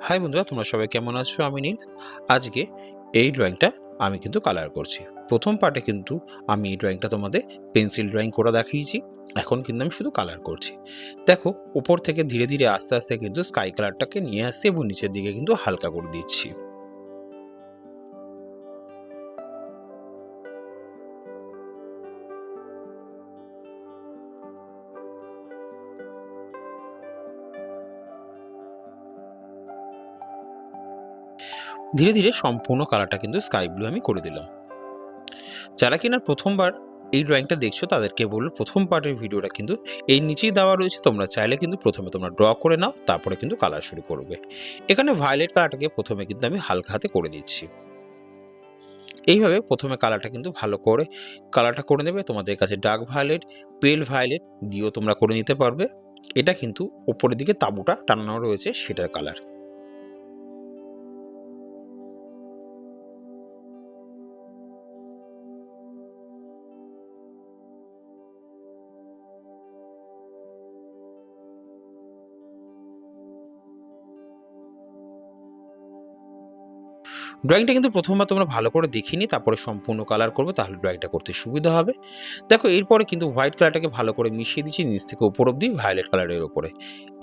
High বন্ধুরা, তোমরা সবাই কেমন আছো? আমি নীল। আজকে এই ড্রয়িংটা আমি কিন্তু কালার করছি। প্রথম পার্টে কিন্তু আমি এই ড্রয়িংটা তোমাদের পেন্সিল ড্রয়িং করে দেখিয়েছি। এখন কিন্তু আমি শুধু কালার করছি। দেখো, উপর থেকে ধীরে ধীরে আস্তে আস্তে কিন্তু স্কাই কালারটাকে নিয়ে আসছি এবং নিচের দিকে কিন্তু হালকা করে দিচ্ছি। ধীরে ধীরে সম্পূর্ণ কালারটা কিন্তু স্কাই ব্লু আমি করে দিলাম। যারা কিনা প্রথমবার এই ড্রয়িংটা দেখছো তাদেরকে বলবো, প্রথম পার্টের ভিডিওটা কিন্তু এই নিচেই দেওয়া রয়েছে। তোমরা চাইলে কিন্তু প্রথমে তোমরা ড্র করে নাও, তারপরে কিন্তু কালার শুরু করবে। এখানে ভায়োলেট কালারটাকে প্রথমে কিন্তু আমি হালকা হাতে করে দিচ্ছি। এইভাবে প্রথমে কালারটা কিন্তু ভালো করে কালারটা করে নেবে। তোমাদের কাছে ডার্ক ভায়োলেট, পেল ভায়োলেট দিয়েও তোমরা করে নিতে পারবে। এটা কিন্তু উপরের দিকে তাঁবুটা টানানো রয়েছে সেটার কালার। ড্রয়িংটা কিন্তু প্রথমবার তোমরা ভালো করে দেখে নিই, তারপরে সম্পূর্ণ কালার করবে, তাহলে ড্রয়িংটা করতে সুবিধা হবে। দেখো, এরপরে কিন্তু হোয়াইট কালারটাকে ভালো করে মিশিয়ে দিচ্ছি নিচ থেকে উপর অব্দি ভায়োলেট কালারের ওপরে।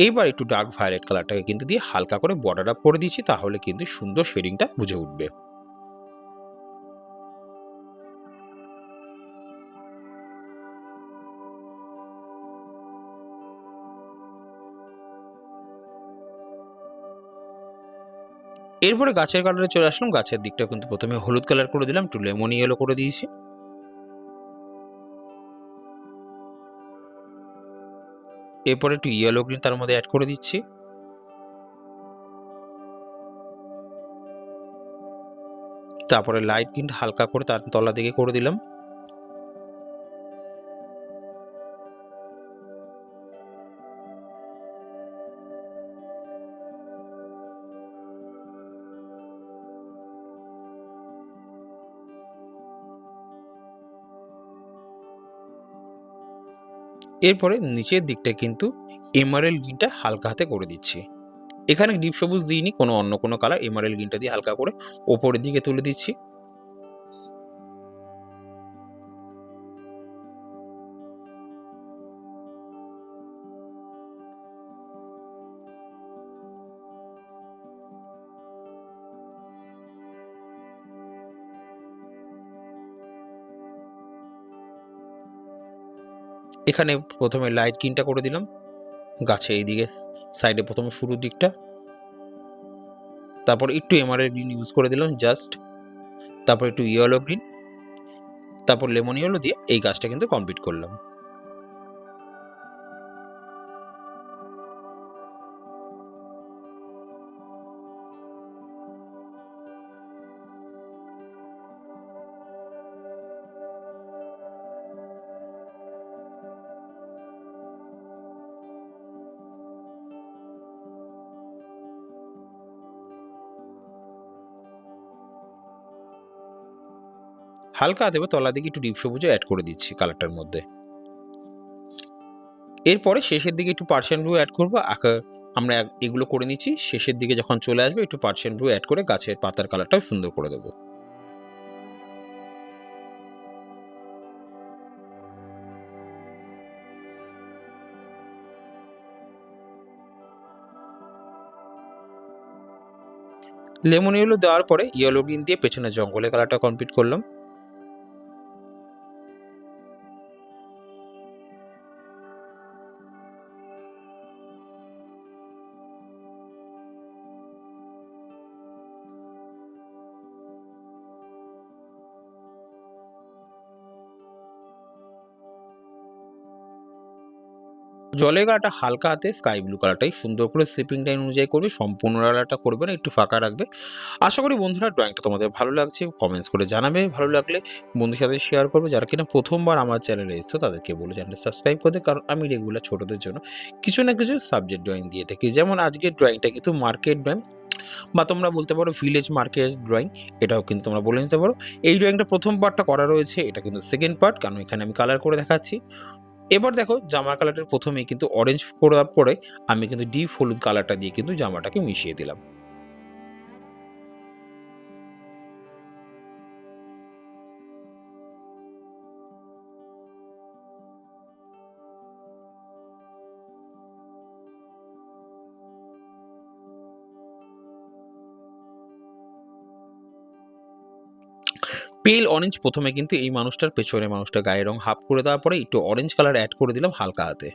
এইবার একটু ডার্ক ভায়োলেট কালারটাকে কিন্তু দিয়ে হালকা করে বর্ডার আপ করে দিচ্ছি, তাহলে কিন্তু সুন্দর শেডিংটা বুঝে উঠবে। এরপরে গাছের কালারে চলে আসলাম। গাছের দিকটা কিন্তু প্রথমে হলুদ কালার করে দিলাম, একটু লেমন ইয়েলো করে দিয়েছি। এরপরে একটু ইয়েলো গ্রিন তার মধ্যে অ্যাড করে দিচ্ছি। তারপরে লাইট গ্রিন হালকা করে তার তলা দিকে করে দিলাম। এরপরে নিচের দিকটা কিন্তু এমারেল্ড গ্রিনটা হালকা হাতে করে দিচ্ছি। এখানে ডিপ সবুজ দিইনি, কোনো অন্য কোনো কালার, এমারেল্ড গ্রিনটা দিয়ে হালকা করে ওপরের দিকে তুলে দিচ্ছি। এখানে প্রথমে লাইট গ্রিনটা করে দিলাম গাছে এইদিকে সাইডে, প্রথমে শুরুর দিকটা। তারপর একটু এমারেল্ড গ্রিন ইউজ করে দিলাম জাস্ট। তারপর একটু ইয়েলো গ্রিন, তারপর লেমন ইয়েলো দিয়ে এই গাছটা কিন্তু কমপ্লিট করলাম। হালকা দেবো তলা দিকে একটু ডিপ সবুজও অ্যাড করে দিচ্ছি কালারটার মধ্যে। এরপরে শেষের দিকে একটু পার্সিয়ান ব্লু অ্যাড করবো। আমরা এগুলো করে নিচ্ছি, শেষের দিকে যখন চলে আসবে একটু পার্সিয়ান ব্লু অ্যাড করে গাছের পাতার কালারটাও সুন্দর করে দেবো। লেমন ইয়েলো দেওয়ার পরে ইয়েলো গ্রিন দিয়ে পেছনে জঙ্গলের কালারটা কমপ্লিট করলাম। জলের কালারটা হালকা হাতে স্কাই ব্লু কালারটাই সুন্দর করে স্লিপিং লাইন অনুযায়ী করবে, সম্পূর্ণ কালারটা করবে না, একটু ফাঁকা রাখবে। আশা করি বন্ধুরা ড্রয়িংটা তোমাদের ভালো লাগছে। কমেন্টস করে জানাবে, ভালো লাগলে বন্ধুর সাথে শেয়ার করবে। যারা কিনা প্রথমবার আমার চ্যানেলে এসছো তাদেরকে বলে চ্যানেলটা সাবস্ক্রাইব করতে, কারণ আমি রেগুলার ছোটদের জন্য কিছু না কিছু সাবজেক্ট ড্রয়িং দিয়ে থাকি। যেমন আজকের ড্রয়িংটা কিন্তু মার্কেট ড্রয়িং, বা তোমরা বলতে পারো ভিলেজ মার্কেট ড্রয়িং, এটাও কিন্তু তোমরা বলে নিতে পারো। এই ড্রয়িংটা প্রথম পার্টটা করা রয়েছে, এটা কিন্তু সেকেন্ড পার্ট, কারণ এখানে আমি কালার করে দেখাচ্ছি। এবার দেখো, জামার কালারটার প্রথমেই কিন্তু অরেঞ্জ করার পরে আমি কিন্তু ডিপ হলুদ কালারটা দিয়ে কিন্তু জামাটাকে মিশিয়ে দিলাম। পেল অরেঞ্জ প্রথমে কিন্তু এই মানুষটার পেছনে মানুষটার গায়ের রং হাফ করে দেওয়ার পরে একটু অরেঞ্জ কালার অ্যাড করে দিলাম হালকা হাতে।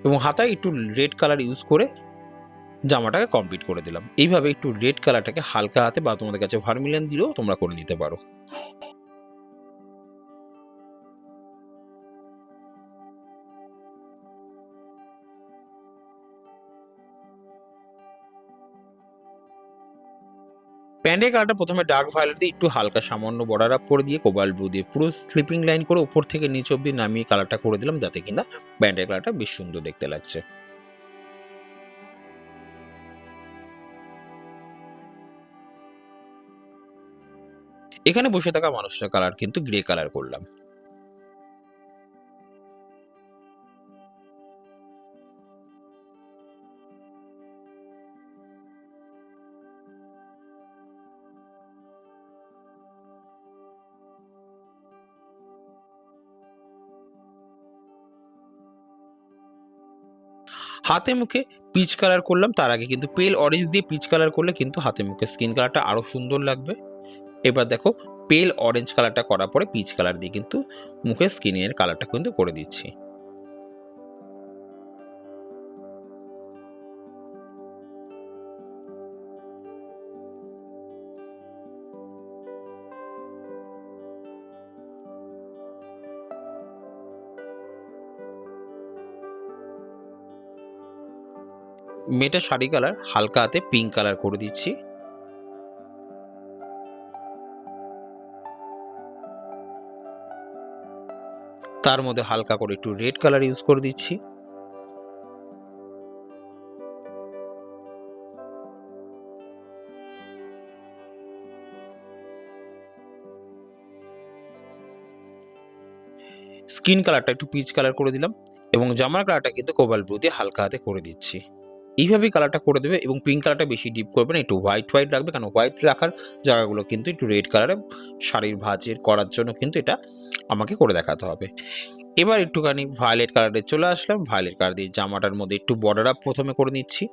এবং হাতায় একটু রেড কালার ইউজ করে জামাটাকে কমপ্লিট করে দিলাম। এইভাবে একটু রেড কালারটাকে হালকা হাতে বা তোমাদের কাছে ভার্মিলিয়ন দিলেও তোমরা করে নিতে পারো। প্যান্টের কালারটা প্রথমে ডার্ক ভায়োলেট দিয়ে একটু হালকা সামান্য বর্ডার আপ করে দিয়ে কোবাল্ট ব্লু দিয়ে পুরো স্লিপিং লাইন করে উপর থেকে নিচ অব্দি নামিয়ে কালারটা করে দিলাম, যাতে কিনা প্যান্টের কালারটা বেশ সুন্দর দেখতে লাগছে। এখানে বসে থাকা মানুষটার কালার কিন্তু গ্রে কালার করলাম। হাতে মুখে পিচ কালার করলাম, তার আগে কিন্তু পেল অরেঞ্জ দিয়ে পিচ কালার করলে কিন্তু হাতে মুখে স্কিন কালারটা আরো সুন্দর লাগবে। এবার দেখো পেল অরেঞ্জ কালারটা করার পরে পিচ কালার দিয়ে কিন্তু মুখের স্কিনের কালারটা কিন্তু করে দিচ্ছি। মেয়েটা শাড়ি কালার হালকা হাতে পিঙ্ক কালার করে দিচ্ছি। তার মধ্যে হালকা করে একটু রেড কালার ইউজ করে দিচ্ছি। স্কিন কালারটা একটু পিচ কালার করে দিলাম এবং জামার কালারটা কিন্তু কোবাল্ট ব্লু দিয়ে হালকা হাতে করে দিচ্ছি। এইভাবেই কালারটা করে দেবে এবং পিঙ্ক কালারটা বেশি ডিপ করবে না, একটু হোয়াইট হোয়াইট রাখবে, কারণ হোয়াইট রাখার জায়গাগুলো কিন্তু একটু রেড কালারে শাড়ির ভাঁজের করার জন্য কিন্তু এটা আমাকে করে দেখাতে হবে। এবার একটুখানি ভায়োলেট কালারে চলে আসলাম, ভায়োলেট কালার দিয়ে জামাটার মধ্যে একটু বর্ডার আপ প্রথমে করে নিচ্ছি।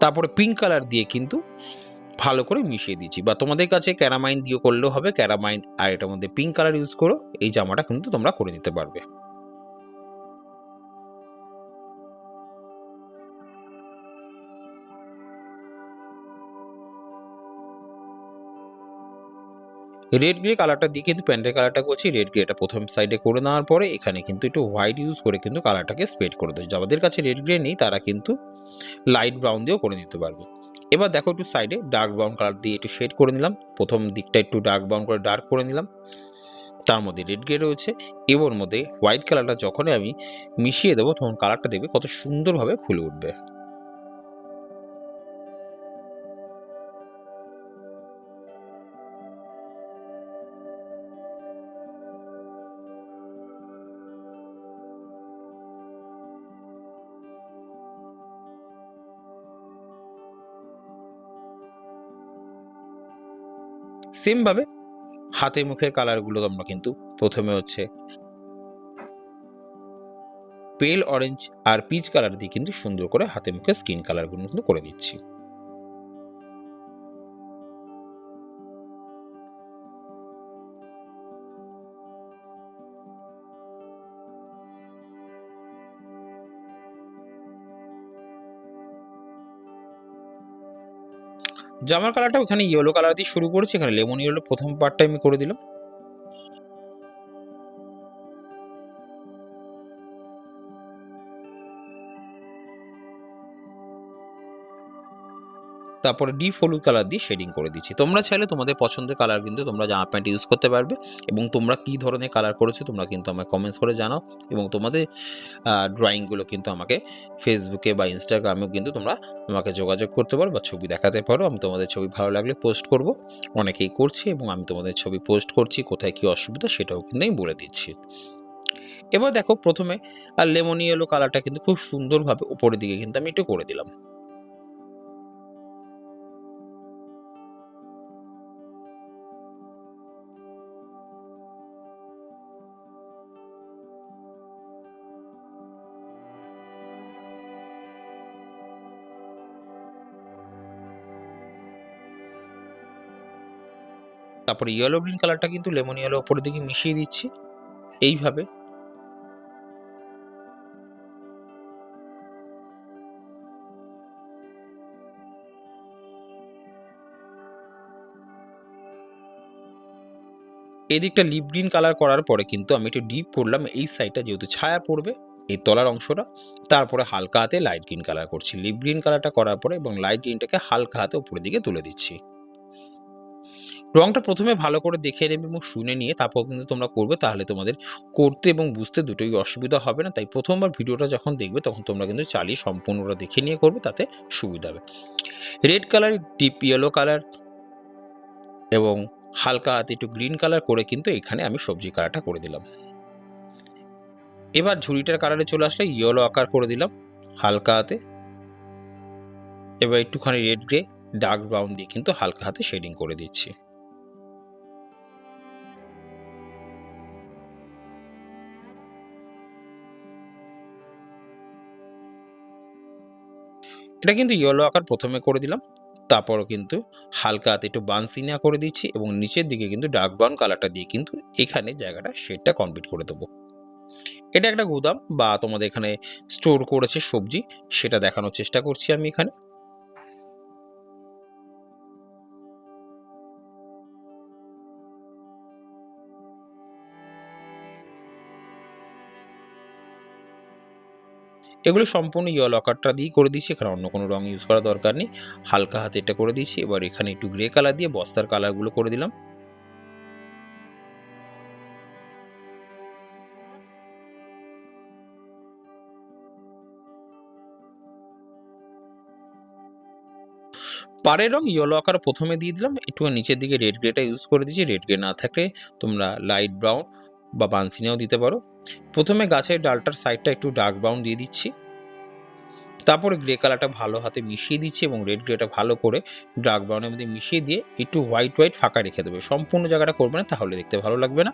তারপরে পিঙ্ক কালার দিয়ে কিন্তু ভালো করে মিশিয়ে দিচ্ছি, বা তোমাদের কাছে ক্যারামাইন দিয়ে করলেও হবে। ক্যারামাইন আর এটার মধ্যে পিঙ্ক কালার ইউজ করো, এই জামাটা কিন্তু তোমরা করে নিতে পারবে। রেড গ্রে কালারটা দিয়ে কিন্তু প্যান্টের কালারটা করছি। রেড গ্রেটা প্রথম সাইডে করে নেওয়ার পরে এখানে কিন্তু একটু হোয়াইট ইউজ করে কিন্তু কালারটাকে স্প্রেড করে দেয়। যাদের কাছে রেড গ্রে নেই তারা কিন্তু লাইট ব্রাউন দিয়েও করে নিতে পারবে। এবার দেখো একটু সাইডে ডার্ক ব্রাউন কালার দিয়ে একটু শেড করে নিলাম। প্রথম দিকটা একটু ডার্ক ব্রাউন করে ডার্ক করে নিলাম। তার মধ্যে রেড গ্রে রয়েছে, এবার মধ্যে হোয়াইট কালারটা যখনই আমি মিশিয়ে দেবো তখন কালারটা দেখবে কত সুন্দরভাবে ফুলে উঠবে। সেম ভাবে হাতে মুখের কালারগুলো তোমরা কিন্তু প্রথমে হচ্ছে পেল অরেঞ্জ আর পিচ কালার দিয়ে কিন্তু সুন্দর করে হাতে মুখে স্কিন কালারগুলো কিন্তু করে দিচ্ছি। জামার কালারটা ওখানে ইয়েলো কালার দিয়ে শুরু করেছি, এখানে লেমন ইয়েলো প্রথম পার্টটা আমি করে দিলাম। তারপরে ডিপ হলুদ কালার দিয়ে শেডিং করে দিচ্ছি। তোমরা চাইলে তোমাদের পছন্দের কালার কিন্তু তোমরা জামা প্যান্ট ইউজ করতে পারবে, এবং তোমরা কী ধরনের কালার করেছো তোমরা কিন্তু আমায় কমেন্টস করে জানাও, এবং তোমাদের ড্রয়িংগুলো কিন্তু আমাকে ফেসবুকে বা ইনস্টাগ্রামেও কিন্তু তোমরা আমাকে যোগাযোগ করতে পারো বা ছবি দেখাতে পারো। আমি তোমাদের ছবি ভালো লাগলে পোস্ট করব। অনেকেই করছি এবং আমি তোমাদের ছবি পোস্ট করছি, কোথায় কী অসুবিধা সেটাও কিন্তু আমি বলে দিচ্ছি। এবার দেখো প্রথমে লেমন ইয়েলো কালারটা কিন্তু খুব সুন্দরভাবে উপরের দিকে কিন্তু আমি একটু করে দিলাম। তারপরে ইয়েলো গ্রিন কালারটা কিন্তু লেমন ইয়েলো উপরের দিকে মিশিয়ে দিচ্ছি এইভাবে। এদিকটা লিপ গ্রিন কালার করার পরে কিন্তু আমি একটু ডিপ করলাম এই সাইডটা, যেহেতু ছায়া পড়বে এই তলার অংশটা। তারপরে হালকা হাতে লাইট গ্রিন কালার করছি। লিপ গ্রিন কালারটা করার পরে এবং লাইট গ্রিনটাকে হালকা হাতে উপরের দিকে তুলে দিচ্ছি। রংটা প্রথমে ভালো করে দেখে নেবে এবং শুনে নিয়ে তারপর কিন্তু তোমরা করবে, তাহলে তোমাদের করতে এবং বুঝতে দুটোই অসুবিধা হবে না। তাই প্রথমবার ভিডিওটা যখন দেখবে তখন তোমরা কিন্তু চালিয়ে সম্পূর্ণটা দেখে নিয়ে করবে, তাতে সুবিধা হবে। Red colour, deep yellow colour এবং হালকা হাতে একটু গ্রিন কালার করে কিন্তু এখানে আমি সবজি কালারটা করে দিলাম। এবার ঝুড়িটার কালারে চলে আসলে ইয়েলো আকার করে দিলাম হালকা হাতে। এবার একটুখানি রেড গ্রে ডার্ক ব্রাউন দিয়ে কিন্তু হালকা হাতে শেডিং করে দিচ্ছি। এটা কিন্তু ইয়েলো আকার প্রথমে করে দিলাম, তারপরও কিন্তু হালকা হাতে একটু বানসিনা করে দিচ্ছি এবং নিচের দিকে কিন্তু ডার্ক ব্রাউন কালারটা দিয়ে কিন্তু এখানে জায়গাটা শেডটা কমপ্লিট করে দেবো। এটা একটা গুদাম বা তোমাদের এখানে স্টোর করেছে সবজি, সেটা দেখানোর চেষ্টা করছি আমি এখানে। এগুলো সম্পূর্ণ ইয়েলো আকারটা দিয়েই করে দিচ্ছি, এখানে অন্য কোনো রং ইউজ করার দরকার নেই। হালকা হাতে এটা করে দিচ্ছি। এবার এখানে একটু গ্রে কালার দিয়ে বস্তার কালারগুলো করে দিলাম। পাড়ের রং ইয়েলো আকার প্রথমে দিয়ে দিলাম, একটু নিচের দিকে রেড গ্রেটা ইউজ করে দিচ্ছি। রেড গ্রে না থাকলে তোমরা লাইট ব্রাউন বা বানসিনাও দিতে পারো। প্রথমে গাছের ডালটার সাইডটা একটু ডার্ক ব্রাউন দিয়ে দিচ্ছি, তারপরে গ্রে কালারটা ভালো হাতে মিশিয়ে দিচ্ছি এবং রেড গ্রেটা ভালো করে ডার্ক ব্রাউনের মধ্যে মিশিয়ে দিয়ে একটু হোয়াইট হোয়াইট ফাঁকা রেখে দেবে। সম্পূর্ণ জায়গাটা করবে না, তাহলে দেখতে ভালো লাগবে না।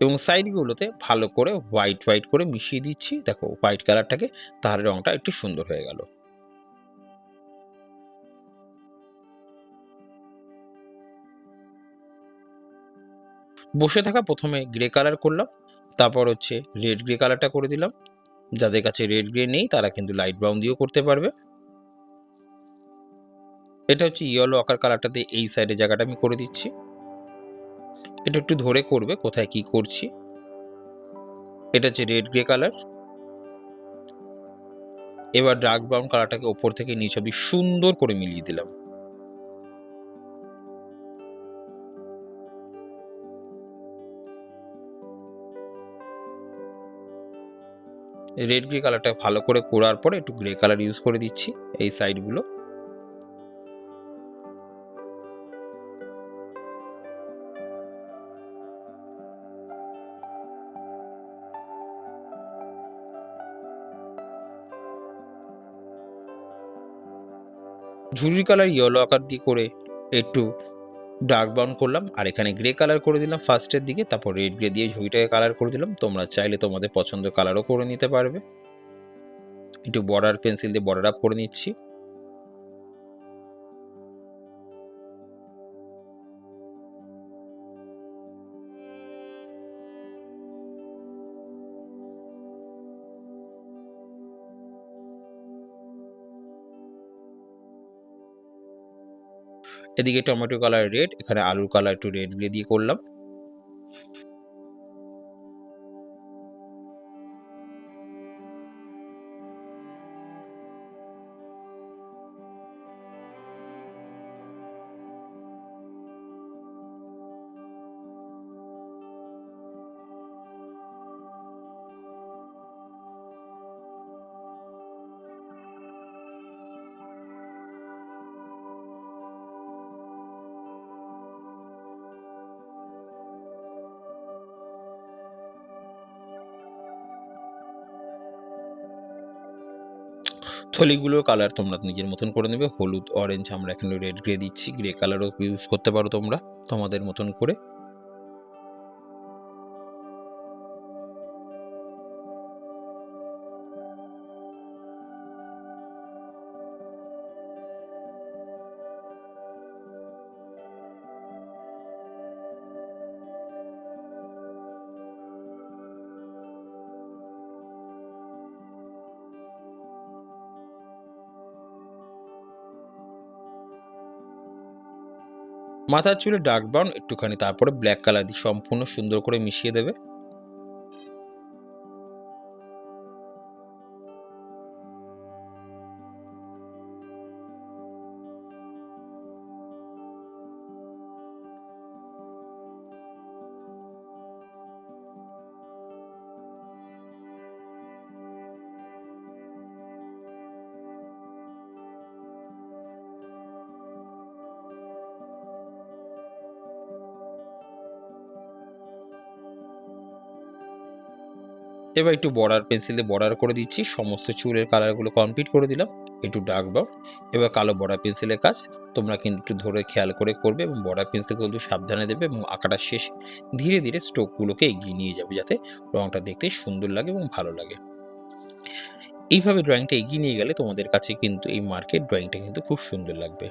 এবং সাইডগুলোতে ভালো করে হোয়াইট হোয়াইট করে মিশিয়ে দিচ্ছি, দেখো হোয়াইট কালারটাকে, তাহলে রংটা একটু সুন্দর হয়ে গেল। বসে থাকা প্রথমে গ্রে কালার করলাম, তারপর হচ্ছে রেড গ্রে কালারটা করে দিলাম। যাদের কাছে রেড গ্রে নেই তারা কিন্তু লাইট ব্রাউন দিয়েও করতে পারবে। এটা হচ্ছে ইয়েলো আকার কালারটাতে এই সাইডে জায়গাটা আমি করে দিচ্ছি। এটা একটু ধরে করবে কোথায় কি করছি। এটা হচ্ছে রেড গ্রে কালার। এবার ডার্ক ব্রাউন কালারটাকে ওপর থেকে নিচ অব্দি সুন্দর করে মিলিয়ে দিলাম। রেড গ্রে কালারটা ভালো করে করার পরে একটু গ্রে কালার ইউজ করে দিচ্ছি এই সাইডগুলো। ঝুড়ির কালার ইয়েলো আকার দিয়ে করে একটু ডার্ক ব্রাউন করলাম, আর এখানে গ্রে কালার করে দিলাম ফার্স্টের দিকে, তারপর রেড গ্রে দিয়ে ঝুড়িটাকে কালার করে দিলাম। তোমরা চাইলে তোমাদের পছন্দের কালারও করে নিতে পারবে। একটু বর্ডার পেন্সিল দিয়ে বর্ডার আপ করে নিচ্ছি। এদিকে টমেটো কালার রেড, এখানে আলুর কালার একটু রেড গ্রে দিয়ে করলাম। থলিগুলোর কালার তোমরা নিজের মতন করে নেবে। হলুদ, অরেঞ্জ, আমরা এখানে রেড গ্রে দিচ্ছি। গ্রে কালারও ইউজ করতে পারো তোমরা তোমাদের মতন করে। মাথার চুলে ডার্ক ব্রাউন একটুখানি, তারপরে ব্ল্যাক কালার দিয়ে সম্পূর্ণ সুন্দর করে মিশিয়ে দেবে। এবার একটু বর্ডার পেন্সিল দিয়ে বর্ডার করে দিচ্ছি। সমস্ত চুলের কালারগুলো কমপ্লিট করে দিলাম। একটু ডার্ক ব্রাউন। এবার কালো বর্ডার পেন্সিলের কাজ। তোমরা কিন্তু একটু ধরে খেয়াল করে করবে এবং বর্ডার পেন্সিলগুলো একটু সাবধানে দেবে এবং আঁকাটা শেষে ধীরে ধীরে স্ট্রোকগুলোকে এগিয়ে নিয়ে যাবে, যাতে রংটা দেখতে সুন্দর লাগে এবং ভালো লাগে। এইভাবে ড্রয়িংটা এগিয়ে নিয়ে গেলে তোমাদের কাছে কিন্তু এই মার্কের ড্রয়িংটা কিন্তু খুব সুন্দর লাগবে।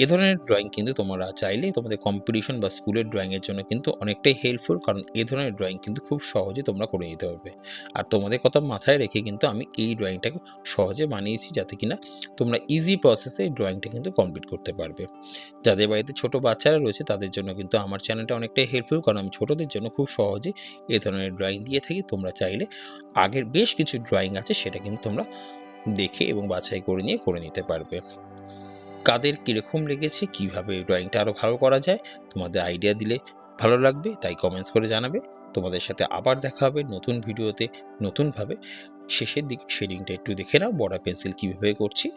এ ধরনের ড্রয়িং কিন্তু তোমরা চাইলে তোমাদের কম্পিটিশন বা স্কুলের ড্রয়িংয়ের জন্য কিন্তু অনেকটাই হেল্পফুল, কারণ এ ধরনের ড্রয়িং কিন্তু খুব সহজে তোমরা করে নিতে পারবে। আর তোমাদের কথা মাথায় রেখে কিন্তু আমি এই ড্রয়িংটাকে সহজে বানিয়েছি, যাতে কিনা তোমরা ইজি প্রসেসে এই ড্রয়িংটা কিন্তু কমপ্লিট করতে পারবে। যাদের বাড়িতে ছোট বাচ্চারা রয়েছে তাদের জন্য কিন্তু আমার চ্যানেলটা অনেকটাই হেল্পফুল, কারণ আমি ছোটদের জন্য খুব সহজে এ ধরনের ড্রয়িং দিয়ে থাকি। তোমরা চাইলে আগের বেশ কিছু ড্রয়িং আছে সেটা কিন্তু তোমরা দেখে এবং বাছাই করে নিয়ে করে নিতে পারবে। কাদের কীরকম লেগেছে, কীভাবে ড্রয়িংটা আরও ভালো করা যায়, তোমাদের আইডিয়া দিলে ভালো লাগবে, তাই কমেন্টস করে জানাবে। তোমাদের সাথে আবার দেখা হবে নতুন ভিডিওতে নতুনভাবে। শেষের দিকে শেডিংটা একটু দেখে নাও, বর্ডার পেন্সিল কীভাবে করছি।